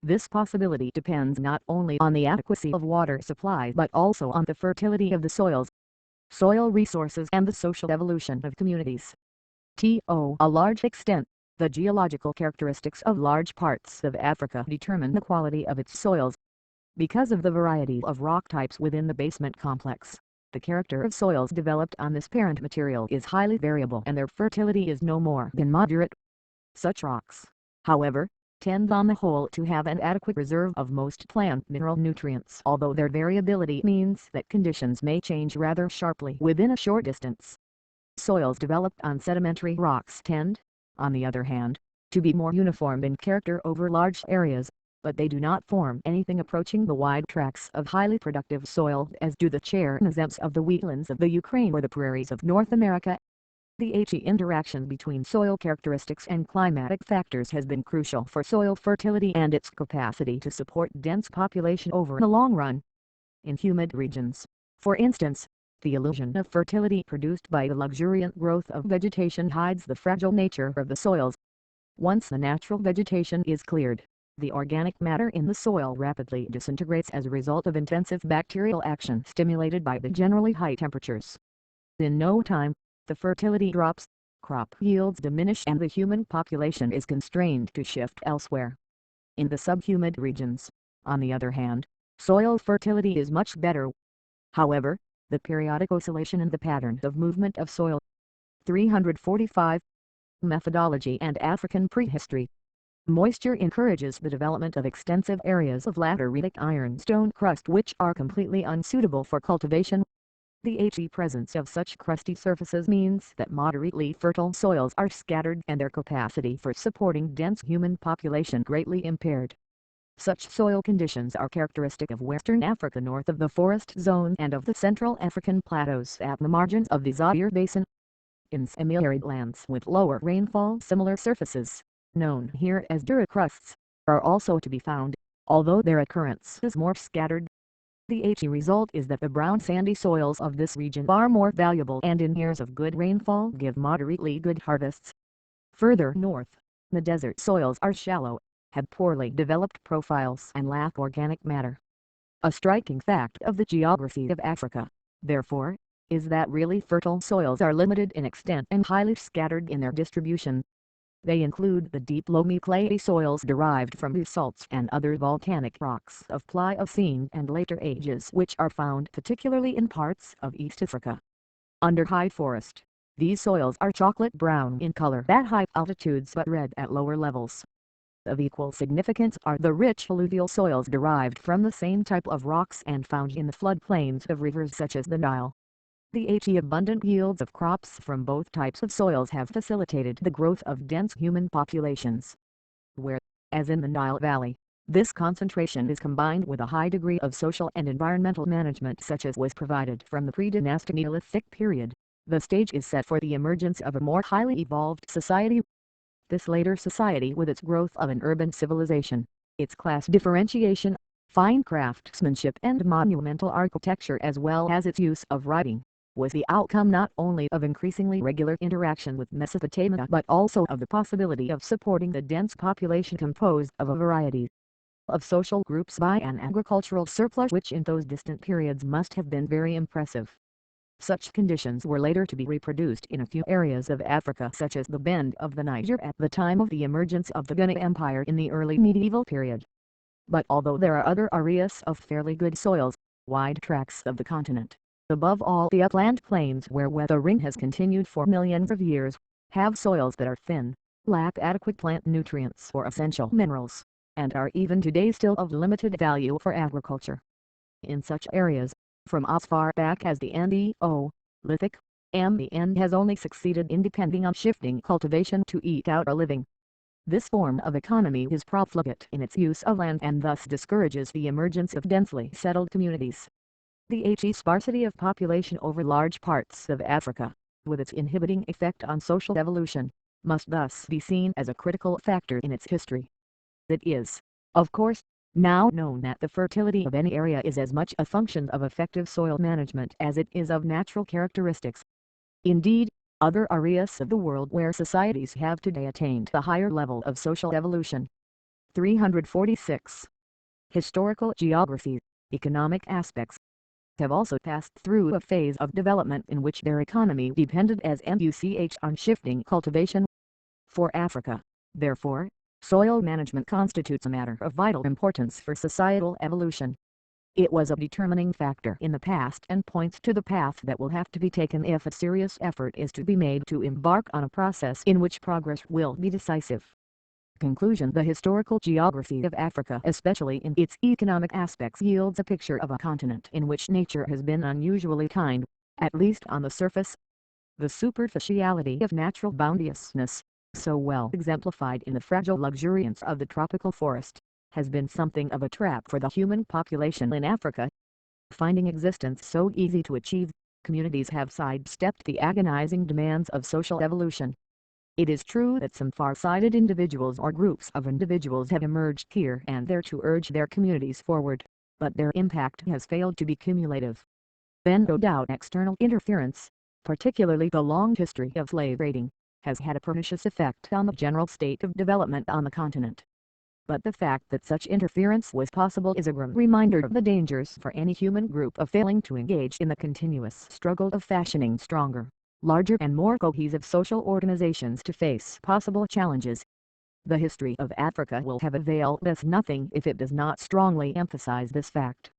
This possibility depends not only on the adequacy of water supply but also on the fertility of the soils, soil resources and the social evolution of communities. To a large extent, the geological characteristics of large parts of Africa determine the quality of its soils. Because of the variety of rock types within the basement complex, the character of soils developed on this parent material is highly variable and their fertility is no more than moderate. Such rocks, however, tend on the whole to have an adequate reserve of most plant mineral nutrients, although their variability means that conditions may change rather sharply within a short distance. Soils developed on sedimentary rocks tend, on the other hand, to be more uniform in character over large areas, but they do not form anything approaching the wide tracts of highly productive soil as do the Chernozems of the wheatlands of the Ukraine or the prairies of North America. The interaction between soil characteristics and climatic factors has been crucial for soil fertility and its capacity to support dense population over the long run. In humid regions, for instance, the illusion of fertility produced by the luxuriant growth of vegetation hides the fragile nature of the soils. Once the natural vegetation is cleared, the organic matter in the soil rapidly disintegrates as a result of intensive bacterial action stimulated by the generally high temperatures. In no time, the fertility drops, crop yields diminish and the human population is constrained to shift elsewhere. In the subhumid regions, on the other hand, soil fertility is much better. However, the periodic oscillation in the pattern of movement of soil. 345. Methodology and African prehistory. Moisture encourages the development of extensive areas of lateritic ironstone crust which are completely unsuitable for cultivation. The presence of such crusty surfaces means that moderately fertile soils are scattered and their capacity for supporting dense human population greatly impaired. Such soil conditions are characteristic of Western Africa north of the forest zone and of the Central African plateaus at the margins of the Zaire Basin. In semi-arid lands with lower rainfall similar surfaces, known here as duricrusts, are also to be found, although their occurrence is more scattered. The result is that the brown sandy soils of this region are more valuable and in years of good rainfall give moderately good harvests. Further north, the desert soils are shallow, have poorly developed profiles and lack organic matter. A striking fact of the geography of Africa, therefore, is that really fertile soils are limited in extent and highly scattered in their distribution. They include the deep loamy clayey soils derived from basalts and other volcanic rocks of Pliocene and later ages which are found particularly in parts of East Africa. Under high forest, these soils are chocolate brown in color at high altitudes but red at lower levels. Of equal significance are the rich alluvial soils derived from the same type of rocks and found in the floodplains of rivers such as the Nile. The abundant yields of crops from both types of soils have facilitated the growth of dense human populations. Where, as in the Nile Valley, this concentration is combined with a high degree of social and environmental management such as was provided from the pre-dynastic Neolithic period, the stage is set for the emergence of a more highly evolved society. This later society with its growth of an urban civilization, its class differentiation, fine craftsmanship and monumental architecture as well as its use of writing, was the outcome not only of increasingly regular interaction with Mesopotamia but also of the possibility of supporting the dense population composed of a variety of social groups by an agricultural surplus which in those distant periods must have been very impressive. Such conditions were later to be reproduced in a few areas of Africa such as the bend of the Niger at the time of the emergence of the Ghana Empire in the early medieval period. But although there are other areas of fairly good soils, wide tracts of the continent, Above all, the upland plains where weathering has continued for millions of years, have soils that are thin, lack adequate plant nutrients or essential minerals, and are even today still of limited value for agriculture. In such areas, from as far back as the Neolithic, man has only succeeded in depending on shifting cultivation to eke out a living. This form of economy is profligate in its use of land and thus discourages the emergence of densely settled communities. The sparsity of population over large parts of Africa, with its inhibiting effect on social evolution, must thus be seen as a critical factor in its history. It is, of course, now known that the fertility of any area is as much a function of effective soil management as it is of natural characteristics. Indeed, other areas of the world where societies have today attained a higher level of social evolution. 346. Historical geography, economic aspects, have also passed through a phase of development in which their economy depended as much on shifting cultivation. For Africa, therefore, soil management constitutes a matter of vital importance for societal evolution. It was a determining factor in the past and points to the path that will have to be taken if a serious effort is to be made to embark on a process in which progress will be decisive. Conclusion: the historical geography of Africa, especially in its economic aspects, yields a picture of a continent in which nature has been unusually kind, at least on the surface. The superficiality of natural bounteousness, so well exemplified in the fragile luxuriance of the tropical forest, has been something of a trap for the human population in Africa. Finding existence so easy to achieve, communities have sidestepped the agonizing demands of social evolution. It is true that some far-sighted individuals or groups of individuals have emerged here and there to urge their communities forward, but their impact has failed to be cumulative. Then no doubt external interference, particularly the long history of slave raiding, has had a pernicious effect on the general state of development on the continent. But the fact that such interference was possible is a grim reminder of the dangers for any human group of failing to engage in the continuous struggle of fashioning stronger, larger and more cohesive social organizations to face possible challenges. The history of Africa will have availed us nothing if it does not strongly emphasize this fact.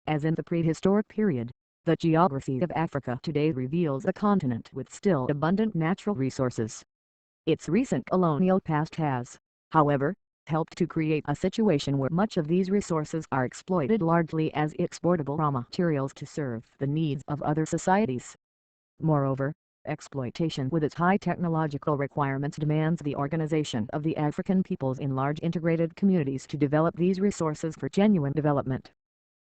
As in the prehistoric period, the geography of Africa today reveals a continent with still abundant natural resources. Its recent colonial past has, however, helped to create a situation where much of these resources are exploited largely as exportable raw materials to serve the needs of other societies. Moreover, exploitation with its high technological requirements demands the organization of the African peoples in large integrated communities to develop these resources for genuine development.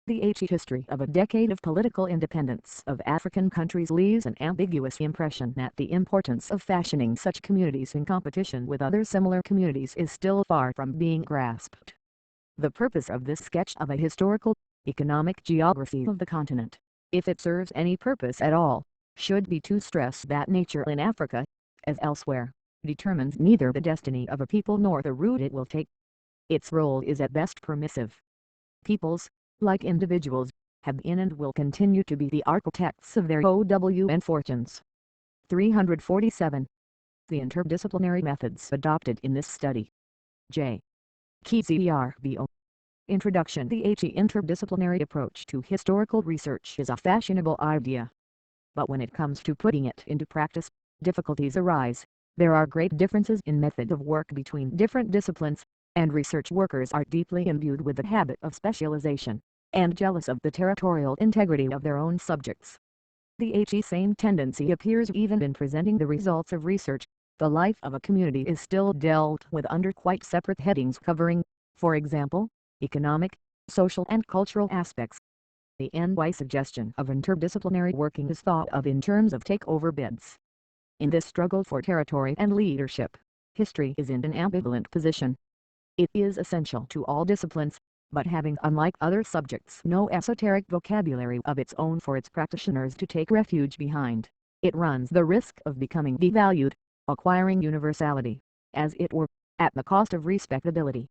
The history of a decade of political independence of African countries leaves an ambiguous impression that the importance of fashioning such communities in competition with other similar communities is still far from being grasped. The purpose of this sketch of a historical, economic geography of the continent, if it serves any purpose at all, should be to stress that nature in Africa, as elsewhere, determines neither the destiny of a people nor the route it will take. Its role is at best permissive. Peoples, like individuals, have been and will continue to be the architects of their own fortunes. 347. The interdisciplinary methods adopted in this study. J. KCRBO. Introduction. The interdisciplinary approach to historical research is a fashionable idea. But when it comes to putting it into practice, difficulties arise. There are great differences in method of work between different disciplines, and research workers are deeply imbued with the habit of specialization, and jealous of the territorial integrity of their own subjects. The same tendency appears even in presenting the results of research. The life of a community is still dealt with under quite separate headings covering, for example, economic, social and cultural aspects. The suggestion of interdisciplinary working is thought of in terms of takeover bids. In this struggle for territory and leadership, history is in an ambivalent position. It is essential to all disciplines, but having, unlike other subjects, no esoteric vocabulary of its own for its practitioners to take refuge behind, it runs the risk of becoming devalued, acquiring universality, as it were, at the cost of respectability.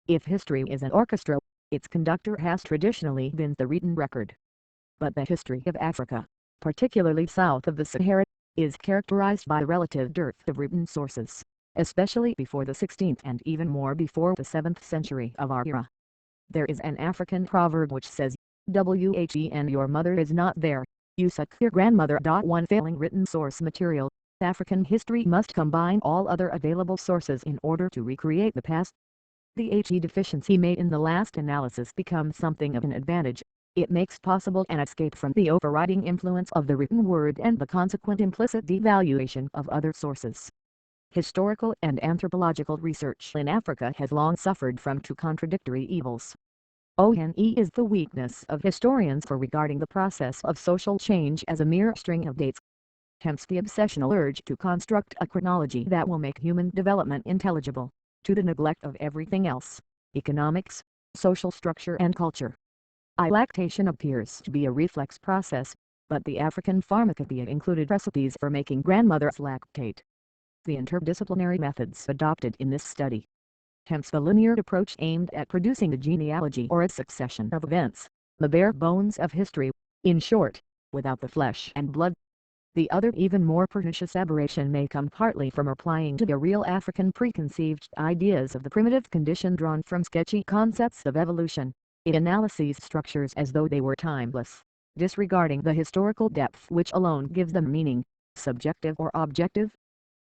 If history is an orchestra, its conductor has traditionally been the written record. But the history of Africa, particularly south of the Sahara, is characterized by a relative dearth of written sources, especially before the 16th and even more before the 7th century of our era. There is an African proverb which says, "When your mother is not there, You suck your grandmother. One failing written source material. African history must combine all other available sources in order to recreate the past. The HE deficiency may in the last analysis become something of an advantage. It makes possible an escape from the overriding influence of the written word and the consequent implicit devaluation of other sources. Historical and anthropological research in Africa has long suffered from two contradictory evils. One is the weakness of historians for regarding the process of social change as a mere string of dates. Hence the obsessional urge to construct a chronology that will make human development intelligible, to the neglect of everything else: economics, social structure and culture. Lactation appears to be a reflex process, but the African pharmacopoeia included recipes for making grandmothers lactate. The interdisciplinary methods adopted in this study. Hence the linear approach aimed at producing a genealogy or a succession of events, the bare bones of history, in short, without the flesh and blood. The other even more pernicious aberration may come partly from applying to the real African preconceived ideas of the primitive condition drawn from sketchy concepts of evolution. It analyses structures as though they were timeless, disregarding the historical depth which alone gives them meaning, subjective or objective.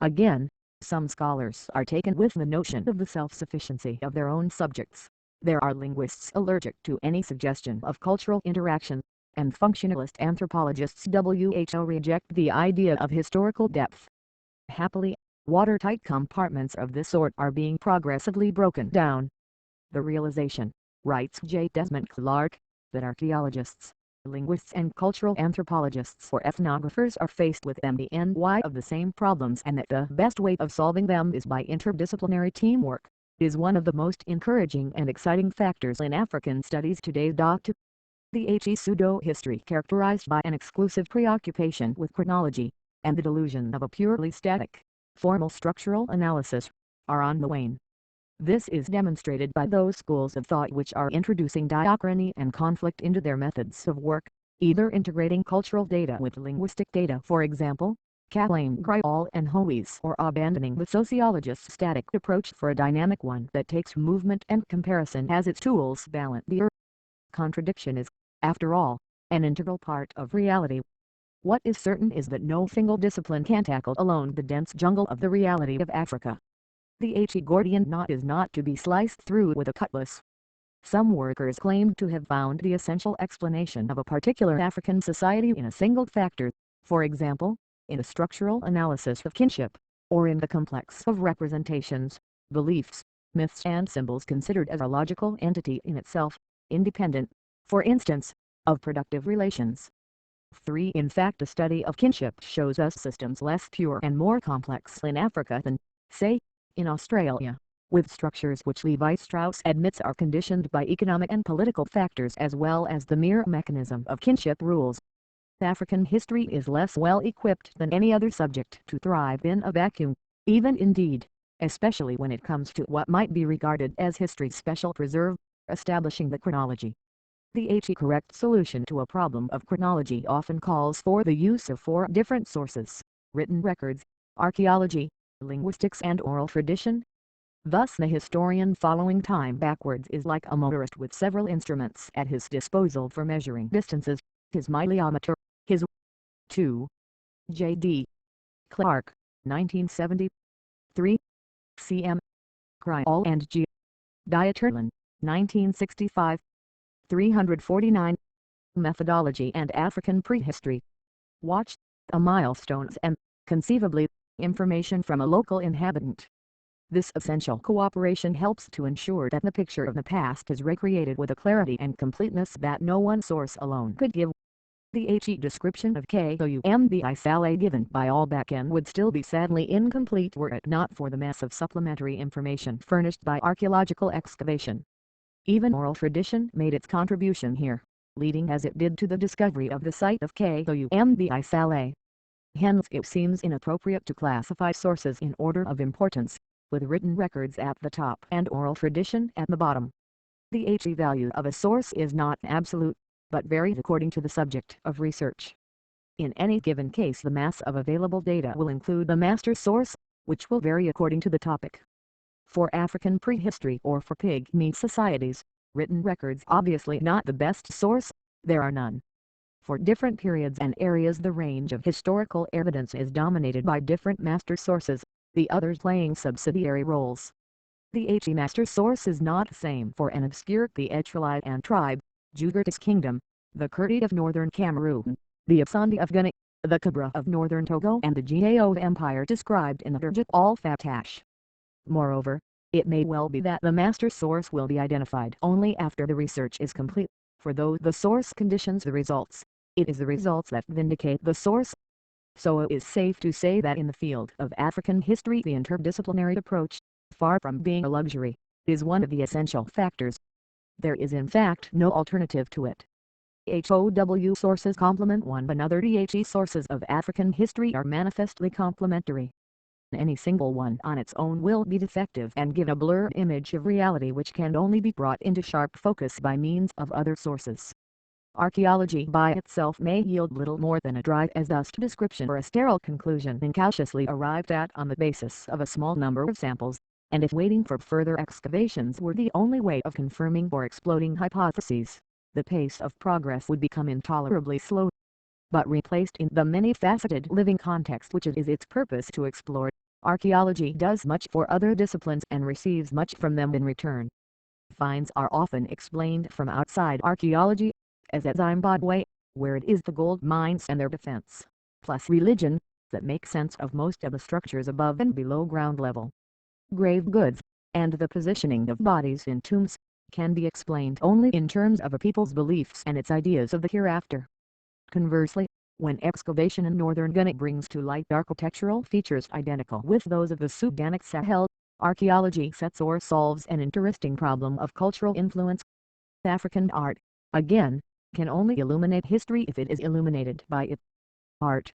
Again, some scholars are taken with the notion of the self-sufficiency of their own subjects. There are linguists allergic to any suggestion of cultural interaction, and functionalist anthropologists WHO reject the idea of historical depth. Happily, watertight compartments of this sort are being progressively broken down. The realization, writes J. Desmond Clark, that archaeologists, linguists and cultural anthropologists or ethnographers are faced with MDNY of the same problems and that the best way of solving them is by interdisciplinary teamwork, is one of the most encouraging and exciting factors in African studies today. The HE pseudo-history characterized by an exclusive preoccupation with chronology, and the delusion of a purely static, formal structural analysis, are on the wane. This is demonstrated by those schools of thought which are introducing diachrony and conflict into their methods of work, either integrating cultural data with linguistic data, for example, Kalam Grial and Hoes, or abandoning the sociologist's static approach for a dynamic one that takes movement and comparison as its tools. The contradiction is, after all, an integral part of reality. What is certain is that no single discipline can tackle alone the dense jungle of the reality of Africa. The HE Gordian knot is not to be sliced through with a cutlass. Some workers claim to have found the essential explanation of a particular African society in a single factor, for example, in a structural analysis of kinship, or in the complex of representations, beliefs, myths and symbols considered as a logical entity in itself, independent, for instance, of productive relations. 3. In fact, a study of kinship shows us systems less pure and more complex in Africa than, say, in Australia, with structures which Levi-Strauss admits are conditioned by economic and political factors as well as the mere mechanism of kinship rules. African history is less well equipped than any other subject to thrive in a vacuum, even indeed, especially when it comes to what might be regarded as history's special preserve, establishing the chronology. The correct solution to a problem of chronology often calls for the use of 4 different sources: written records, archaeology, linguistics and oral tradition. Thus the historian following time backwards is like a motorist with several instruments at his disposal for measuring distances: his mileometer, his 2. J.D. Clark, 1970. 3. C.M. Grial and G. Dieterlen, 1965. 349. Methodology and African Prehistory. Watch, a milestones and, conceivably, information from a local inhabitant. This essential cooperation helps to ensure that the picture of the past is recreated with a clarity and completeness that no one source alone could give. The HE description of KOUMBI Saleh given by Albacken would still be sadly incomplete were it not for the mass of supplementary information furnished by archaeological excavation. Even oral tradition made its contribution here, leading as it did to the discovery of the site of KOUMBI Saleh. Hence it seems inappropriate to classify sources in order of importance, with written records at the top and oral tradition at the bottom. The HE value of a source is not absolute, but varies according to the subject of research. In any given case, the mass of available data will include the master source, which will vary according to the topic. For African prehistory or for pygmy societies, written records obviously not the best source, there are none. For different periods and areas, the range of historical evidence is dominated by different master sources, the others playing subsidiary roles. The HE master source is not the same for an obscure the Echualian tribe, Jugartis kingdom, the Kurti of northern Cameroon, the Absandi of Ghana, the Kabra of northern Togo, and the Gao Empire described in the Durjat al-Fatash. Moreover, it may well be that the master source will be identified only after the research is complete, for though the source conditions the results, it is the results that vindicate the source. So it is safe to say that in the field of African history the interdisciplinary approach, far from being a luxury, is one of the essential factors. There is in fact no alternative to it. HOW sources complement one another. The sources of African history are manifestly complementary. Any single one on its own will be defective and give a blurred image of reality which can only be brought into sharp focus by means of other sources. Archaeology by itself may yield little more than a dry as dust description or a sterile conclusion incautiously arrived at on the basis of a small number of samples, and if waiting for further excavations were the only way of confirming or exploding hypotheses, the pace of progress would become intolerably slow. But replaced in the many-faceted living context which it is its purpose to explore, archaeology does much for other disciplines and receives much from them in return. Finds are often explained from outside archaeology, as at Zimbabwe, where it is the gold mines and their defense, plus religion, that make sense of most of the structures above and below ground level. Grave goods, and the positioning of bodies in tombs, can be explained only in terms of a people's beliefs and its ideas of the hereafter. Conversely, when excavation in northern Ghana brings to light architectural features identical with those of the Sudanic Sahel, archaeology sets or solves an interesting problem of cultural influence. African art, again, can only illuminate history if it is illuminated by it. Art,